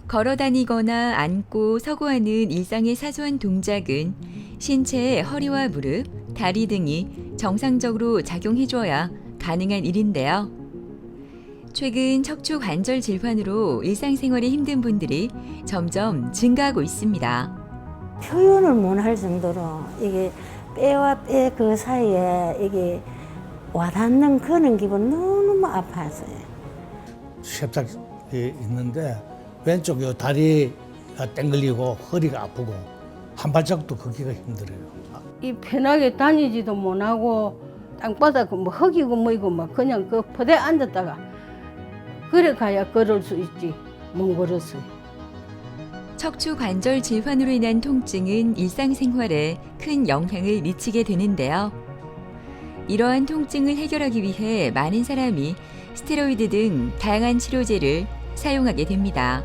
걸어 다니거나 앉고 서고 하는 일상의 사소한 동작은 신체의 허리와 무릎, 다리 등이 정상적으로 작용해줘야 가능한 일인데요. 최근 척추 관절 질환으로 일상생활이 힘든 분들이 점점 증가하고 있습니다. 표현을 못 할 정도로 이게 뼈와 뼈 그 사이에 이게 와닿는 그런 기분 너무 아파서요. 협착이 있는데 왼쪽 요 다리가 땡글리고 허리가 아프고 한 발짝도 걷기가 힘들어요. 이 편하게 다니지도 못하고 땅바닥 뭐 흙이고 뭐이고 막 그냥 그 포대에 앉았다가 그래 가야 걸을 수 있지 못 걸었어요. 척추 관절 질환으로 인한 통증은 일상생활에 큰 영향을 미치게 되는데요. 이러한 통증을 해결하기 위해 많은 사람이 스테로이드 등 다양한 치료제를 사용하게 됩니다.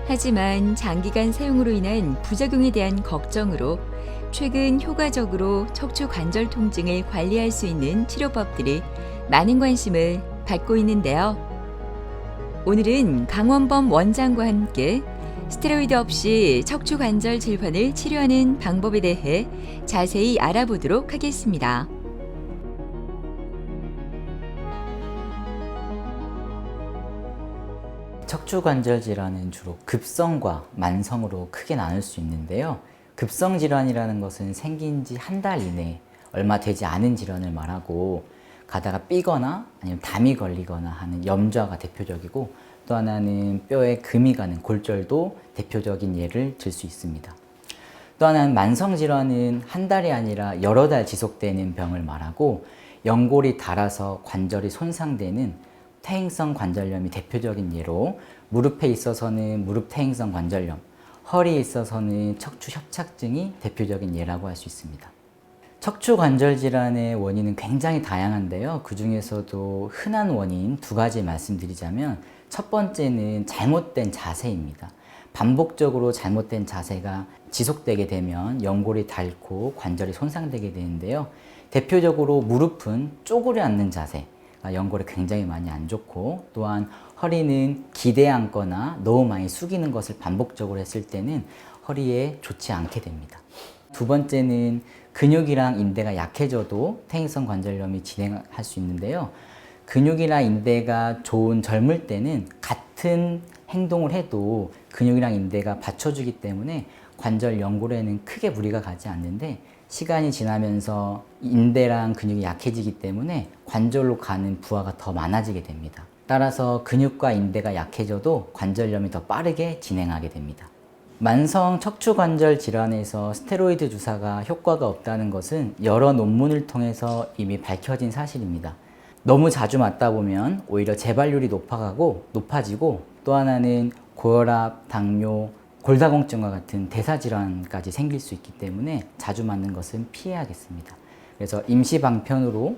하지만 장기간 사용으로 인한 부작용에 대한 걱정으로 최근 효과적으로 척추 관절 통증을 관리할 수 있는 치료법들이 많은 관심을 받고 있는데요. 오늘은 강원범 원장과 함께 스테로이드 없이 척추 관절 질환을 치료하는 방법에 대해 자세히 알아보도록 하겠습니다. 척추관절 질환은 주로 급성과 만성으로 크게 나눌 수 있는데요. 급성 질환이라는 것은 생긴 지 한 달 이내 얼마 되지 않은 질환을 말하고 가다가 삐거나 아니면 담이 걸리거나 하는 염좌가 대표적이고 또 하나는 뼈에 금이 가는 골절도 대표적인 예를 들 수 있습니다. 또 하나는 만성 질환은 한 달이 아니라 여러 달 지속되는 병을 말하고 연골이 닳아서 관절이 손상되는 퇴행성 관절염이 대표적인 예로 무릎에 있어서는 무릎 퇴행성 관절염, 허리에 있어서는 척추 협착증이 대표적인 예라고 할 수 있습니다. 척추 관절 질환의 원인은 굉장히 다양한데요. 그 중에서도 흔한 원인 두 가지 말씀드리자면 첫 번째는 잘못된 자세입니다. 반복적으로 잘못된 자세가 지속되게 되면 연골이 닳고 관절이 손상되게 되는데요. 대표적으로 무릎은 쪼그려 앉는 자세, 연골에 굉장히 많이 안 좋고 또한 허리는 기대 앉거나 너무 많이 숙이는 것을 반복적으로 했을 때는 허리에 좋지 않게 됩니다. 두 번째는 근육이랑 인대가 약해져도 퇴행성 관절염이 진행할 수 있는데요. 근육이나 인대가 좋은 젊을 때는 같은 행동을 해도 근육이랑 인대가 받쳐주기 때문에 관절 연골에는 크게 무리가 가지 않는데 시간이 지나면서 인대랑 근육이 약해지기 때문에 관절로 가는 부하가 더 많아지게 됩니다. 따라서 근육과 인대가 약해져도 관절염이 더 빠르게 진행하게 됩니다. 만성 척추관절 질환에서 스테로이드 주사가 효과가 없다는 것은 여러 논문을 통해서 이미 밝혀진 사실입니다. 너무 자주 맞다 보면 오히려 재발률이 높아지고 또 하나는 고혈압, 당뇨, 골다공증과 같은 대사질환까지 생길 수 있기 때문에 자주 맞는 것은 피해야겠습니다. 그래서 임시방편으로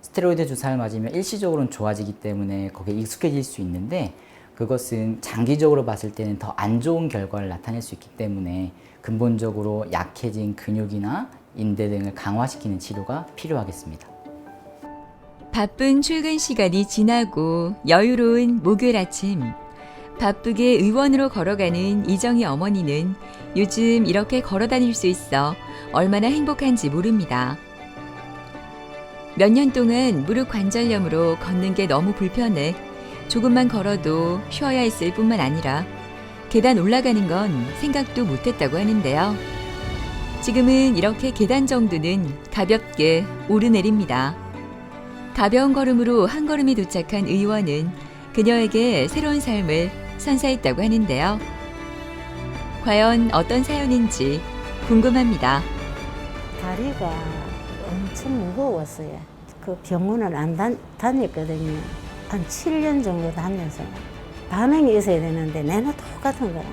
스테로이드 주사를 맞으면 일시적으로는 좋아지기 때문에 거기에 익숙해질 수 있는데 그것은 장기적으로 봤을 때는 더 안 좋은 결과를 나타낼 수 있기 때문에 근본적으로 약해진 근육이나 인대 등을 강화시키는 치료가 필요하겠습니다. 바쁜 출근 시간이 지나고 여유로운 목요일 아침, 바쁘게 의원으로 걸어가는 이정희 어머니는 요즘 이렇게 걸어 다닐 수 있어 얼마나 행복한지 모릅니다. 몇 년 동안 무릎 관절염으로 걷는 게 너무 불편해 조금만 걸어도 쉬어야 했을 뿐만 아니라 계단 올라가는 건 생각도 못했다고 하는데요. 지금은 이렇게 계단 정도는 가볍게 오르내립니다. 가벼운 걸음으로 한 걸음이 도착한 의원은 그녀에게 새로운 삶을 선사했다고 하는데요. 과연 어떤 사연인지 궁금합니다. 다리가 엄청 무거웠어요. 그 병원을 안 다녔거든요. 한 7년 정도 다녀서 반응이 있어야 되는데 내나 똑같은 거라.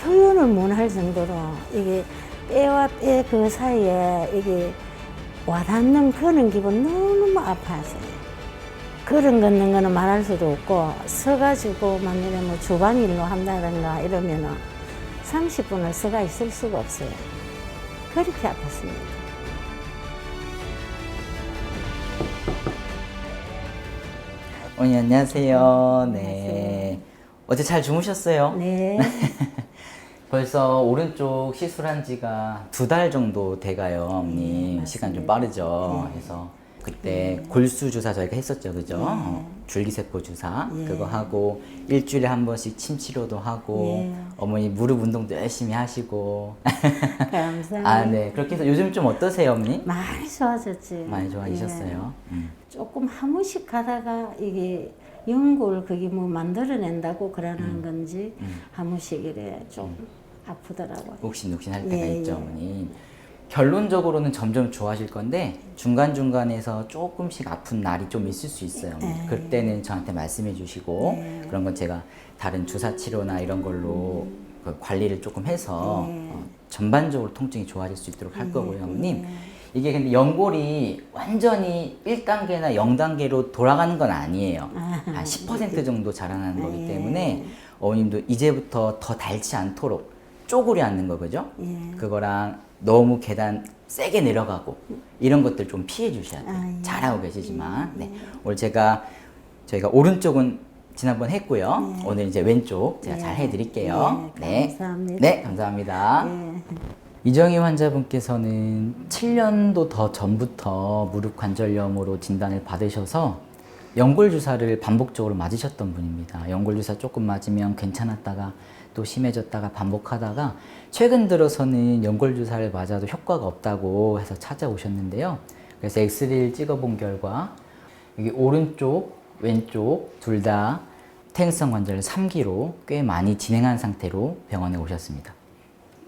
표현을 못 할 정도로 이게 뼈와 뼈 그 사이에 이게 와닿는 그런 기분 너무 아파서요. 걸음 걷는 거는 말할 수도 없고 서가지고 만약에 뭐 주방일로 한다든가 이러면은 30분을 서가 있을 수가 없어요. 그렇게 아팠습니다. 어머니 안녕하세요. 네. 안녕하세요. 어제 잘 주무셨어요? 네. 벌써 오른쪽 시술한 지가 2달 정도 돼가요, 어머니. 네, 시간 좀 맞습니다. 빠르죠. 네. 그래서 그때 골수 주사 저희가 했었죠, 그죠? 줄기세포 주사 예. 그거 하고 일주일에 한 번씩 침 치료도 하고 예. 어머니 무릎 운동도 열심히 하시고. 감사합니다. 아, 네. 그렇게 해서 요즘 좀 어떠세요, 어머니? 많이 좋아졌지. 많이 좋아지셨어요? 예. 조금 한 번씩 가다가 이게 연골 그게 뭐 만들어낸다고 그러는 건지 한 번씩 이래 좀 아프더라고요. 욱신욱신 할 때가 예, 있죠, 예. 어머니. 결론적으로는 점점 좋아질 건데 중간중간에서 조금씩 아픈 날이 좀 있을 수 있어요. 어머니. 예. 그때는 저한테 말씀해 주시고 예. 그런 건 제가 다른 주사 치료나 이런 걸로 그 관리를 조금 해서 예. 전반적으로 통증이 좋아질 수 있도록 할 거고요, 어머님. 이게 근데 연골이 완전히 1단계나 0단계로 돌아가는 건 아니에요. 한 10% 정도 자라나는 거기 때문에 어머님도 이제부터 더 닳지 않도록 쪼그려 앉는 거, 그죠? 그거랑 너무 계단 세게 내려가고 이런 것들 좀 피해 주셔야 돼요. 잘하고 계시지만. 네. 오늘 저희가 오른쪽은 지난번 했고요. 오늘 이제 왼쪽 제가 잘 해드릴게요. 네, 감사합니다. 네, 감사합니다. 이정희 환자분께서는 7년도 더 전부터 무릎 관절염으로 진단을 받으셔서 연골 주사를 반복적으로 맞으셨던 분입니다. 연골 주사 조금 맞으면 괜찮았다가 또 심해졌다가 반복하다가 최근 들어서는 연골 주사를 맞아도 효과가 없다고 해서 찾아오셨는데요. 그래서 엑스레이를 찍어본 결과 여기 오른쪽, 왼쪽 둘 다 퇴행성 관절 3기로 꽤 많이 진행한 상태로 병원에 오셨습니다.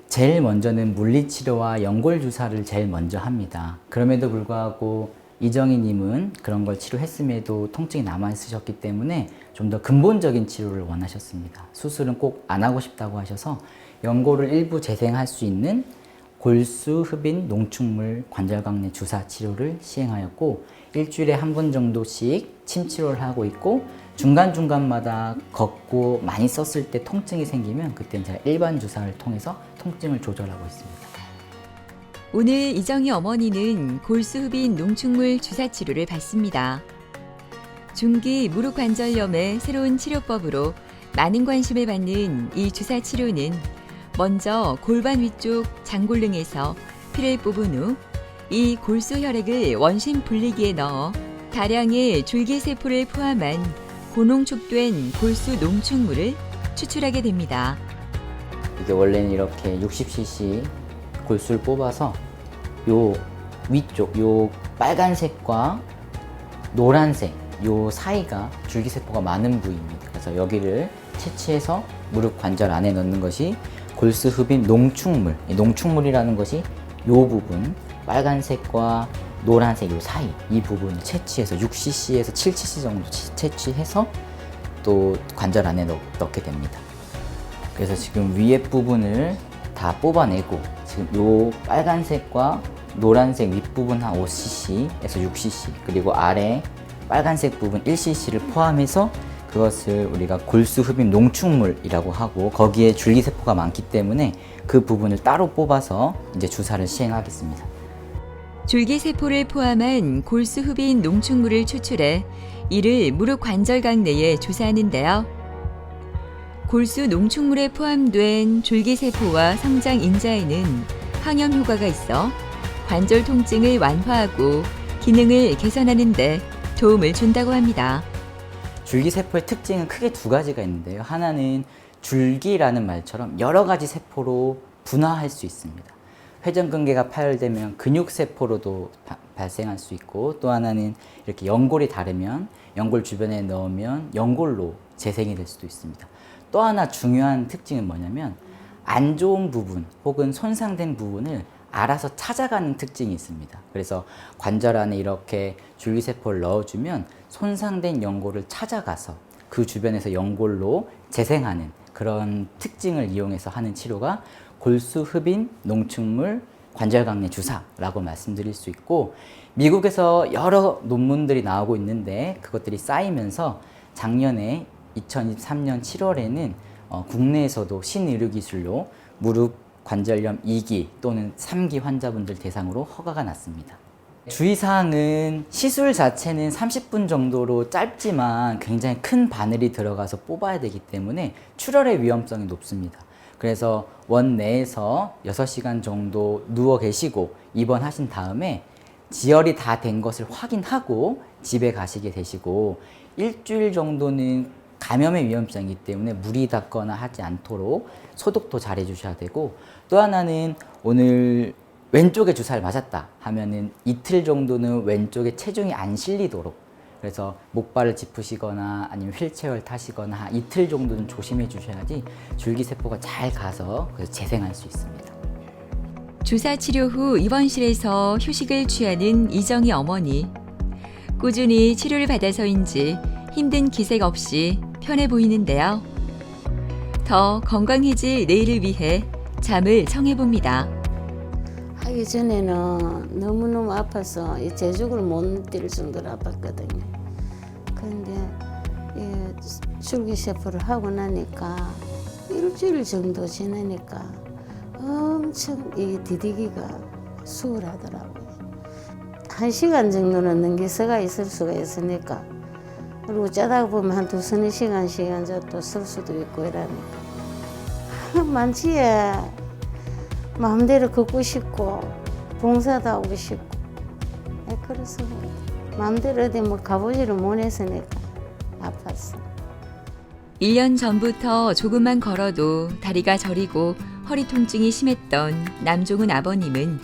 제일 먼저는 물리치료와 연골주사를 제일 먼저 합니다. 그럼에도 불구하고 이정희님은 그런 걸 치료했음에도 통증이 남아있으셨기 때문에 좀 더 근본적인 치료를 원하셨습니다. 수술은 꼭 안 하고 싶다고 하셔서 연골을 일부 재생할 수 있는 골수, 흡인, 농축물, 관절강내 주사 치료를 시행하였고 일주일에 한 번 정도씩 침 치료를 하고 있고 중간중간마다 걷고 많이 썼을 때 통증이 생기면 그때는 제가 일반 주사를 통해서 통증을 조절하고 있습니다. 오늘 이정희 어머니는 골수흡인 농축물 주사 치료를 받습니다. 중기 무릎 관절염의 새로운 치료법으로 많은 관심을 받는 이 주사 치료는 먼저 골반 위쪽 장골릉에서 피를 뽑은 후 이 골수 혈액을 원심 분리기에 넣어 다량의 줄기세포를 포함한 고농축된 골수 농축물을 추출하게 됩니다. 이게 원래는 이렇게 60cc 골수를 뽑아서 요 위쪽, 요 빨간색과 노란색 요 사이가 줄기세포가 많은 부위입니다. 그래서 여기를 채취해서 무릎 관절 안에 넣는 것이 골수 흡인 농축물. 이 농축물이라는 것이 요 부분, 빨간색과 노란색 요 사이 이 부분을 채취해서 6cc에서 7cc 정도 채취해서 또 관절 안에 넣게 됩니다. 그래서 지금 위에 부분을 다 뽑아내고 지금 요 빨간색과 노란색 윗부분 한 5cc에서 6cc 그리고 아래 빨간색 부분 1cc를 포함해서 그것을 우리가 골수 흡입 농축물이라고 하고 거기에 줄기세포가 많기 때문에 그 부분을 따로 뽑아서 이제 주사를 시행하겠습니다. 줄기세포를 포함한 골수흡인 농축물을 추출해 이를 무릎 관절각 내에 주사하는데요. 골수 농축물에 포함된 줄기세포와 성장 인자에는 항염 효과가 있어 관절 통증을 완화하고 기능을 개선하는 데 도움을 준다고 합니다. 줄기세포의 특징은 크게 2가지가 있는데요. 하나는 줄기라는 말처럼 여러 가지 세포로 분화할 수 있습니다. 회전근개가 파열되면 근육세포로도 발생할 수 있고 또 하나는 이렇게 연골이 다르면 연골 주변에 넣으면 연골로 재생이 될 수도 있습니다. 또 하나 중요한 특징은 뭐냐면 안 좋은 부분 혹은 손상된 부분을 알아서 찾아가는 특징이 있습니다. 그래서 관절 안에 이렇게 줄기세포를 넣어주면 손상된 연골을 찾아가서 그 주변에서 연골로 재생하는 그런 특징을 이용해서 하는 치료가 골수 흡인 농축물 관절강내 주사라고 말씀드릴 수 있고 미국에서 여러 논문들이 나오고 있는데 그것들이 쌓이면서 작년에 2023년 7월에는 국내에서도 신의료기술로 무릎 관절염 2기 또는 3기 환자분들 대상으로 허가가 났습니다. 주의사항은 시술 자체는 30분 정도로 짧지만 굉장히 큰 바늘이 들어가서 뽑아야 되기 때문에 출혈의 위험성이 높습니다. 그래서 원 내에서 6시간 정도 누워 계시고 입원하신 다음에 지혈이 다 된 것을 확인하고 집에 가시게 되시고 일주일 정도는 감염의 위험성이기 때문에 물이 닿거나 하지 않도록 소독도 잘 해주셔야 되고, 또 하나는 오늘 왼쪽에 주사를 맞았다 하면은 이틀 정도는 왼쪽에 체중이 안 실리도록, 그래서 목발을 짚으시거나 아니면 휠체어를 타시거나 이틀 정도는 조심해 주셔야지 줄기세포가 잘 가서 그래서 재생할 수 있습니다. 주사 치료 후 입원실에서 휴식을 취하는 이정희 어머니. 꾸준히 치료를 받아서인지 힘든 기색 없이 편해 보이는데요. 더 건강해질 내일을 위해 잠을 청해봅니다. 하기 전에는 너무너무 아파서 이 제죽을 못 뛸 정도로 아팠거든요. 그런데 이 줄기세포를 하고 나니까 일주일 정도 지나니까 엄청 이 디디기가 수월하더라고요. 1시간 정도는 넘길 수가 있을 수가 있으니까, 그리고 짜다 보면 한 2-3시간씩 또 쓸 수도 있고 이러니까 만지에 마음대로 걷고 싶고 봉사도 하고 싶고, 그래서 마음대로 어디 뭐 가보지를 못했으니까 아팠어. 1년 전부터 조금만 걸어도 다리가 저리고 허리 통증이 심했던 남종훈 아버님은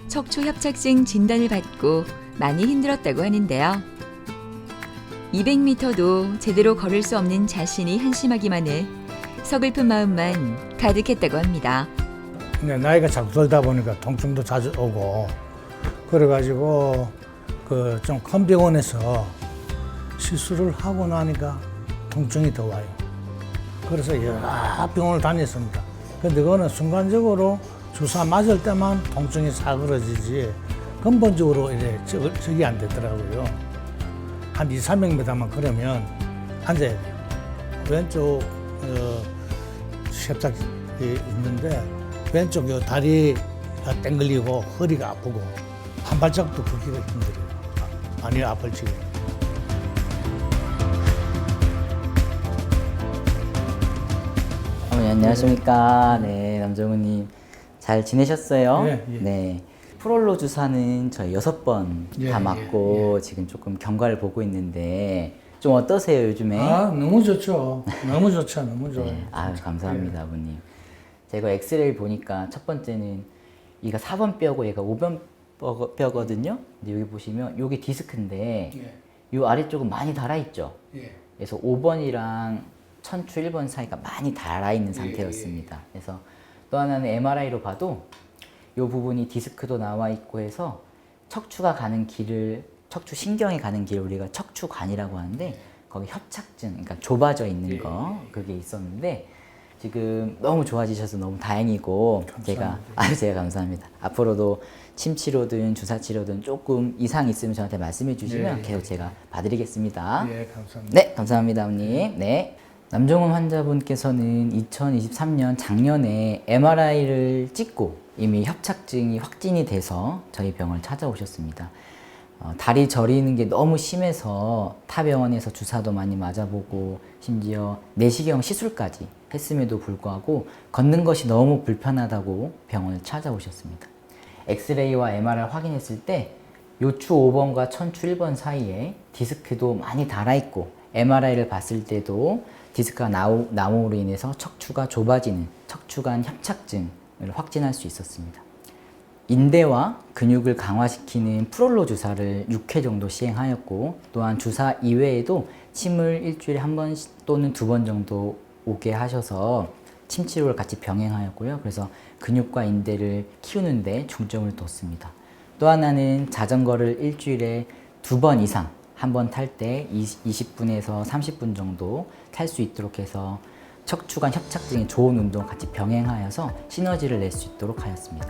척추 협착증 진단을 받고 많이 힘들었다고 하는데요. 200m도 제대로 걸을 수 없는 자신이 한심하기만 해 서글픈 마음만 가득했다고 합니다. 근데 나이가 자꾸 들다 보니까 통증도 자주 오고, 그래가지고 그 좀 큰 병원에서 시술을 하고 나니까 통증이 더 와요. 그래서 여러 병원을 다녔습니다. 근데 그거는 순간적으로 주사 맞을 때만 통증이 사그러지지 근본적으로 이래 적이 안 되더라고요. 한 200-300m만 걸으면 앉아야 돼요. 왼쪽 협착이 있는데 왼쪽 요 다리가 땡글리고 허리가 아프고 한 발짝도 걷기가 힘들어요. 많이 아플 지금. 어머니 안녕하십니까. 네, 남정훈님 잘 지내셨어요? 예, 예. 네. 프롤로 주사는 저희 6번 예, 다 맞고 지금 조금 경과를 보고 있는데 좀 어떠세요 요즘에? 아, 너무 좋죠. 너무 좋죠. 너무 좋아요. 네. 아유, 감사합니다, 아버님. 제가 엑스레이 보니까 첫 번째는 얘가 4번 뼈고 얘가 5번 뼈거든요. 근데 여기 보시면 여기 디스크인데 예. 이 아래쪽은 많이 달아있죠. 예. 그래서 5번이랑 천추 1번 사이가 많이 달아있는 상태였습니다. 그래서 또 하나는 MRI로 봐도 이 부분이 디스크도 나와 있고 해서 척추가 가는 길을, 척추 신경이 가는 길을 우리가 척추관이라고 하는데 거기 협착증, 그러니까 좁아져 있는 거 그게 있었는데 지금 너무 좋아지셔서 너무 다행이고, 제가 감사합니다. 앞으로도 침 치료든 주사 치료든 조금 이상 있으면 저한테 말씀해 주시면 계속 제가 봐드리겠습니다. 예, 감사합니다. 네, 감사합니다, 어머님. 네. 남정훈 환자분께서는 2023년 작년에 MRI를 찍고 이미 협착증이 확진이 돼서 저희 병원을 찾아오셨습니다. 다리 저리는 게 너무 심해서 타 병원에서 주사도 많이 맞아보고 심지어 내시경 시술까지 했음에도 불구하고 걷는 것이 너무 불편하다고 병원을 찾아오셨습니다. 엑스레이와 MRI를 확인했을 때 요추 5번과 천추 1번 사이에 디스크도 많이 달아있고, MRI를 봤을 때도 디스크가 나옴으로 인해서 척추가 좁아지는 척추관 협착증을 확진할 수 있었습니다. 인대와 근육을 강화시키는 프롤로 주사를 6회 정도 시행하였고, 또한 주사 이외에도 침을 일주일에 1번 또는 2번 정도 오게 하셔서 침 치료를 같이 병행하였고요. 그래서 근육과 인대를 키우는 데 중점을 뒀습니다. 또 하나는 자전거를 일주일에 2번 이상, 한 번 탈 때 20분에서 30분 정도 탈 수 있도록 해서 척추관 협착증에 좋은 운동 같이 병행하여서 시너지를 낼 수 있도록 하였습니다.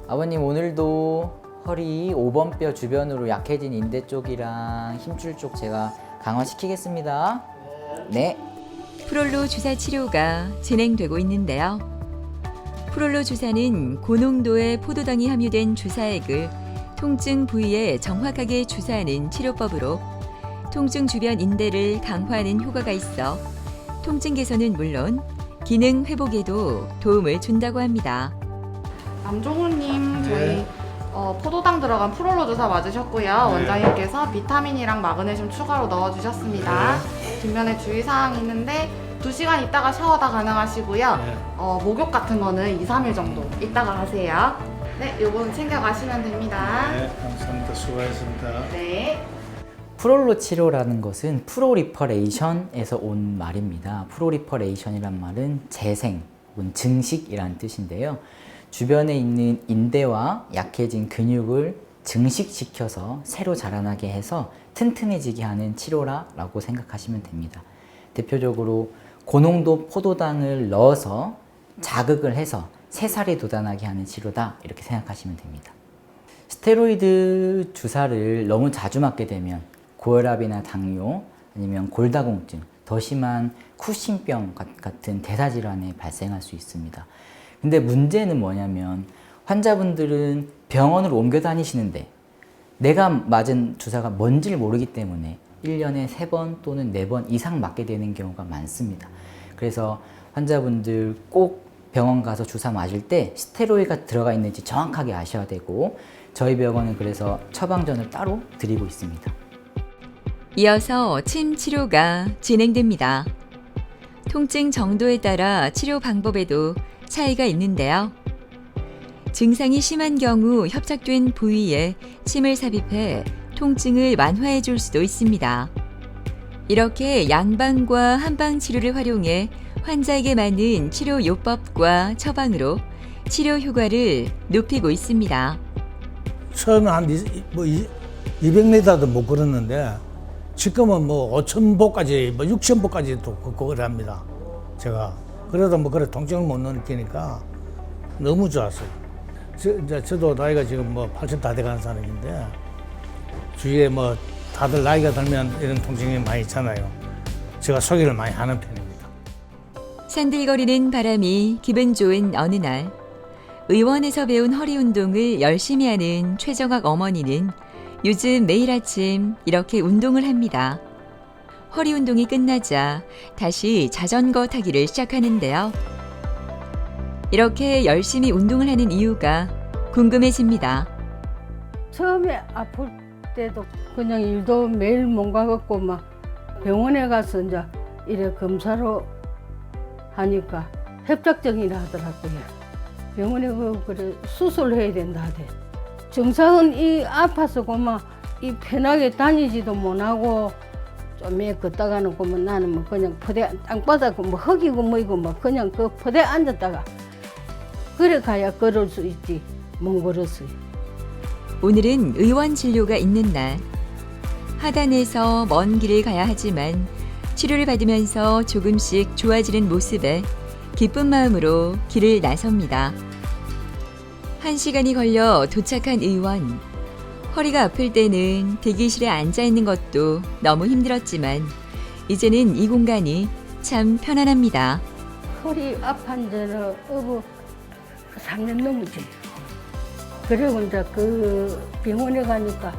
아버님, 오늘도 허리 5번 뼈 주변으로 약해진 인대 쪽이랑 힘줄 쪽 제가 강화시키겠습니다. 네. 프롤로 주사 치료가 진행되고 있는데요. 프롤로 주사는 고농도의 포도당이 함유된 주사액을 통증 부위에 정확하게 주사하는 치료법으로 통증 주변 인대를 강화하는 효과가 있어 통증 개선은 물론 기능 회복에도 도움을 준다고 합니다. 남종훈님 네. 저희 포도당 들어간 프롤로 주사 맞으셨고요. 네. 원장님께서 비타민이랑 마그네슘 추가로 넣어주셨습니다. 뒷면에 주의사항이 있는데 2시간 있다가 샤워가 가능하시고요. 네. 목욕 같은 거는 2, 3일 정도 있다가 하세요. 네, 요거는 챙겨가시면 됩니다. 네, 감사합니다. 수고하셨습니다. 네. 프롤로 치료라는 것은 프로리퍼레이션에서 온 말입니다. 프로리퍼레이션이란 말은 재생 혹은 증식이라는 뜻인데요. 주변에 있는 인대와 약해진 근육을 증식시켜서 새로 자라나게 해서 튼튼해지게 하는 치료라고 생각하시면 됩니다. 대표적으로 고농도 포도당을 넣어서 자극을 해서 새살이 돋아나게 하는 치료다 이렇게 생각하시면 됩니다. 스테로이드 주사를 너무 자주 맞게 되면 고혈압이나 당뇨 아니면 골다공증, 더 심한 쿠신병 같은 대사질환에 발생할 수 있습니다. 근데 문제는 뭐냐면 환자분들은 병원으로 옮겨 다니시는데 내가 맞은 주사가 뭔지를 모르기 때문에 1년에 3번 또는 4번 이상 맞게 되는 경우가 많습니다. 그래서 환자분들 꼭 병원 가서 주사 맞을 때 스테로이드가 들어가 있는지 정확하게 아셔야 되고 저희 병원은 그래서 처방전을 따로 드리고 있습니다. 이어서 침 치료가 진행됩니다. 통증 정도에 따라 치료 방법에도 차이가 있는데요. 증상이 심한 경우 협착된 부위에 침을 삽입해 통증을 완화해 줄 수도 있습니다. 이렇게 양방과 한방 치료를 활용해 환자에게 맞는 치료 요법과 처방으로 치료 효과를 높이고 있습니다. 처음에 한 200m도 못 걸었는데 지금은 뭐 5,000보까지, 뭐 6,000보까지도 걷고 합니다. 제가. 그래도 뭐 그래 통증을 못 느끼니까 너무 좋았어요. 저도 나이가 지금 뭐 80 다 돼가는 사람인데 주위에 뭐 다들 나이가 들면 이런 통증이 많이 있잖아요. 제가 소개를 많이 하는 편입니다. 산들거리는 바람이 기분 좋은 어느 날 의원에서 배운 허리 운동을 열심히 하는 최정학 어머니는 요즘 매일 아침 이렇게 운동을 합니다. 허리 운동이 끝나자 다시 자전거 타기를 시작하는데요. 이렇게 열심히 운동을 하는 이유가 궁금해집니다. 처음에 아플 때도 그냥 일도 매일 못 가갖고 막 병원에 가서 이제 이래 검사로 하니까 협착증이라 하더라고요. 병원에 그래 수술해야 된다 하대. 정상은 이 아파서 그만 이 편하게 다니지도 못하고 좀에 걷다가는 그만 나는 뭐 그냥 포대 땅바닥 뭐 흙이고 뭐이고 막 그냥 그 포대 앉았다가 그래 가야 걸을 수 있지 못 걸었어요. 오늘은 의원 진료가 있는 날. 하단에서 먼 길을 가야 하지만 치료를 받으면서 조금씩 좋아지는 모습에 기쁜 마음으로 길을 나섭니다. 1시간이 걸려 도착한 의원. 허리가 아플 때는 대기실에 앉아 있는 것도 너무 힘들었지만 이제는 이 공간이 참 편안합니다. 허리 아픈 지는 3년 넘었지. 그리고 이제 그 병원에 가니까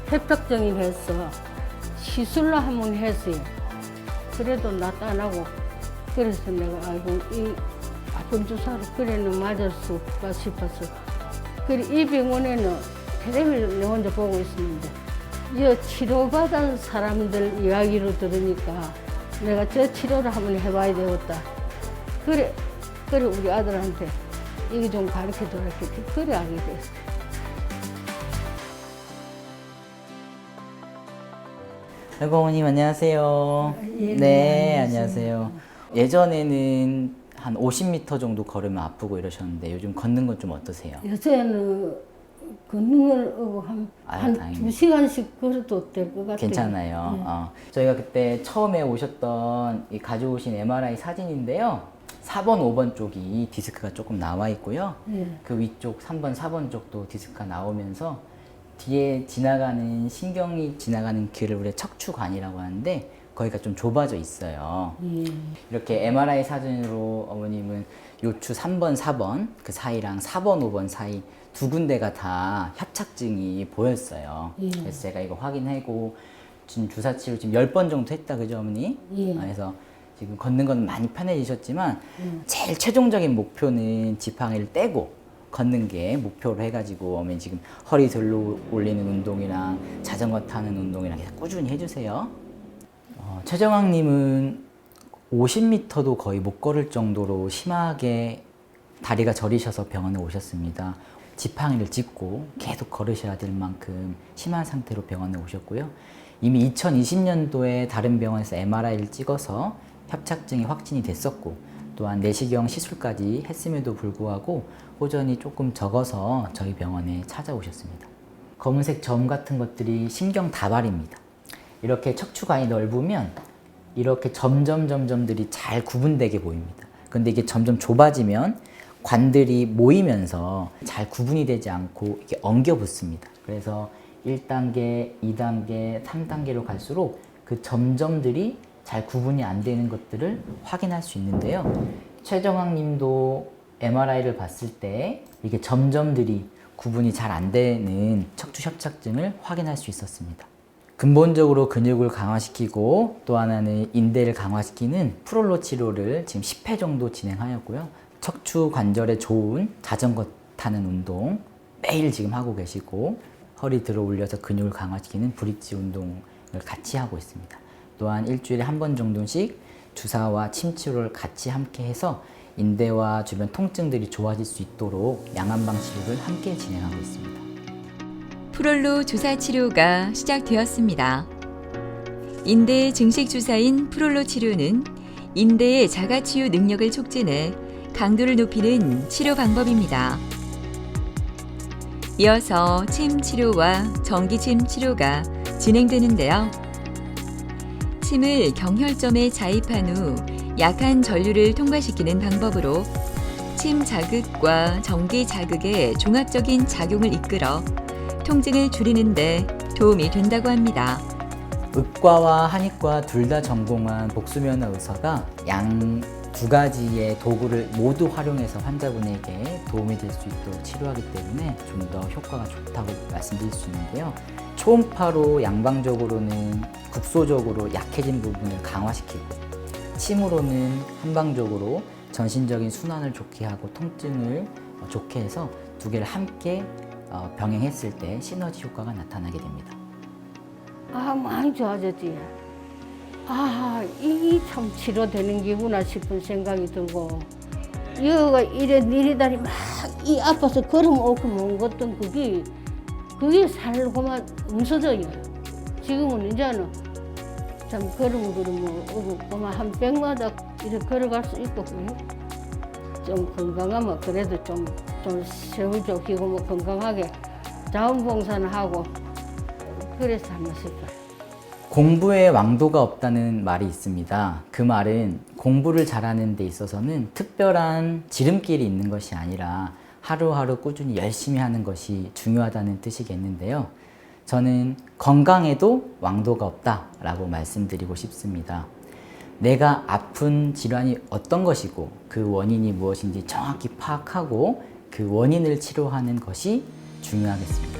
협착증이 해서 시술로 한번 했어요. 그래도 낫도 안 하고 그래서 내가 아이고 이 아픈 주사로 그래는 맞을 수가 싶어서 그래 이 병원에는 텔레비를 혼자 보고 있었는데 이 치료받은 사람들 이야기를 들으니까 내가 저 치료를 한번 해봐야 되겠다. 그래 우리 아들한테 이게 좀 가르쳐줘라 했더니 그래 알게 됐어. 아이고 어머님 안녕하세요. 예, 네 안녕하세요. 예전에는 한 50m 정도 걸으면 아프고 이러셨는데 요즘 걷는 건 좀 어떠세요? 요새는 걷는 걸 한 다행이네. 2시간씩 걸어도 될 것 같아요. 괜찮아요. 네. 저희가 그때 처음에 오셨던 이 가져오신 MRI 사진인데요. 4번, 5번 쪽이 디스크가 조금 나와 있고요. 네. 그 위쪽 3번, 4번 쪽도 디스크가 나오면서 뒤에 지나가는 신경이 지나가는 길을 우리가 척추관이라고 하는데 거기가 좀 좁아져 있어요. 이렇게 MRI 사진으로 어머님은 요추 3번, 4번 그 사이랑 4번, 5번 사이 두 군데가 다 협착증이 보였어요. 예. 그래서 제가 이거 확인하고 지금 주사 치료 지금 10번 정도 했다, 그죠, 어머니? 예. 그래서 지금 걷는 건 많이 편해지셨지만 제일 최종적인 목표는 지팡이를 떼고 걷는 게 목표로 해가지고 어머니 지금 허리 들로 올리는 운동이랑 자전거 타는 운동이랑 계속 꾸준히 해주세요. 최정학님은 50m도 거의 못 걸을 정도로 심하게 다리가 저리셔서 병원에 오셨습니다. 지팡이를 짚고 계속 걸으셔야 될 만큼 심한 상태로 병원에 오셨고요. 이미 2020년도에 다른 병원에서 MRI를 찍어서 협착증이 확진이 됐었고, 또한 내시경 시술까지 했음에도 불구하고 호전이 조금 적어서 저희 병원에 찾아오셨습니다. 검은색 점 같은 것들이 신경 다발입니다. 이렇게 척추관이 넓으면 이렇게 점들이 잘 구분되게 보입니다. 근데 이게 점점 좁아지면 관들이 모이면서 잘 구분이 되지 않고 이렇게 엉겨 붙습니다. 그래서 1단계, 2단계, 3단계로 갈수록 그 점들이 잘 구분이 안 되는 것들을 확인할 수 있는데요. 최정학 님도 MRI를 봤을 때 이게 점들이 구분이 잘 안 되는 척추 협착증을 확인할 수 있었습니다. 근본적으로 근육을 강화시키고 또 하나는 인대를 강화시키는 프롤로 치료를 지금 10회 정도 진행하였고요. 척추 관절에 좋은 자전거 타는 운동 매일 지금 하고 계시고, 허리 들어 올려서 근육을 강화시키는 브릿지 운동을 같이 하고 있습니다. 또한 일주일에 한 번 정도씩 주사와 침 치료를 같이 함께 해서 인대와 주변 통증들이 좋아질 수 있도록 양한방 치료를 함께 진행하고 있습니다. 프롤로 주사 치료가 시작되었습니다. 인대 증식 주사인 프롤로 치료는 인대의 자가 치유 능력을 촉진해 강도를 높이는 치료 방법입니다. 이어서 침 치료와 전기침 치료가 진행되는데요. 침을 경혈점에 자입한 후 약한 전류를 통과시키는 방법으로 침 자극과 전기 자극의 종합적인 작용을 이끌어 통증을 줄이는 데 도움이 된다고 합니다. 의과와 한의과 둘 다 전공한 복수면허 의사가 양 두 가지의 도구를 모두 활용해서 환자분에게 도움이 될 수 있도록 치료하기 때문에 좀 더 효과가 좋다고 말씀드릴 수 있는데요. 초음파로 양방적으로는 국소적으로 약해진 부분을 강화시키고, 침으로는 한방적으로 전신적인 순환을 좋게 하고 통증을 좋게 해서 두 개를 함께 병행했을 때 시너지 효과가 나타나게 됩니다. 많이 좋아졌지. 이게 참 치료되는 기구나 싶은 생각이 들고, 여기가 이리다리 막 이 아파서 걸음 오고 먼 것던 그게 살고만 없어져요. 지금은 이제는 참 걸음 오고 그만 한 100마다 이렇게 걸어갈 수 있고, 좀 건강하면 그래도 좀 세월 좋기고 뭐 건강하게 자원봉사는 하고 그래서 하면 싶어요. 공부에 왕도가 없다는 말이 있습니다. 그 말은 공부를 잘하는 데 있어서는 특별한 지름길이 있는 것이 아니라 하루하루 꾸준히 열심히 하는 것이 중요하다는 뜻이겠는데요. 저는 건강에도 왕도가 없다라고 말씀드리고 싶습니다. 내가 아픈 질환이 어떤 것이고 그 원인이 무엇인지 정확히 파악하고 그 원인을 치료하는 것이 중요하겠습니다.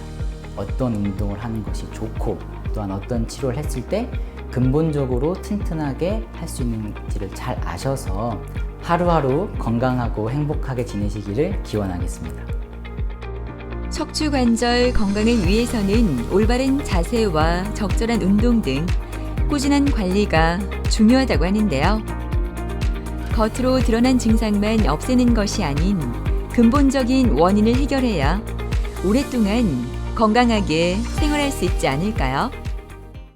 어떤 운동을 하는 것이 좋고, 또한 어떤 치료를 했을 때 근본적으로 튼튼하게 할 수 있는지를 잘 아셔서 하루하루 건강하고 행복하게 지내시기를 기원하겠습니다. 척추 관절 건강을 위해서는 올바른 자세와 적절한 운동 등 꾸준한 관리가 중요하다고 하는데요. 겉으로 드러난 증상만 없애는 것이 아닌 근본적인 원인을 해결해야 오랫동안 건강하게 생활할 수 있지 않을까요?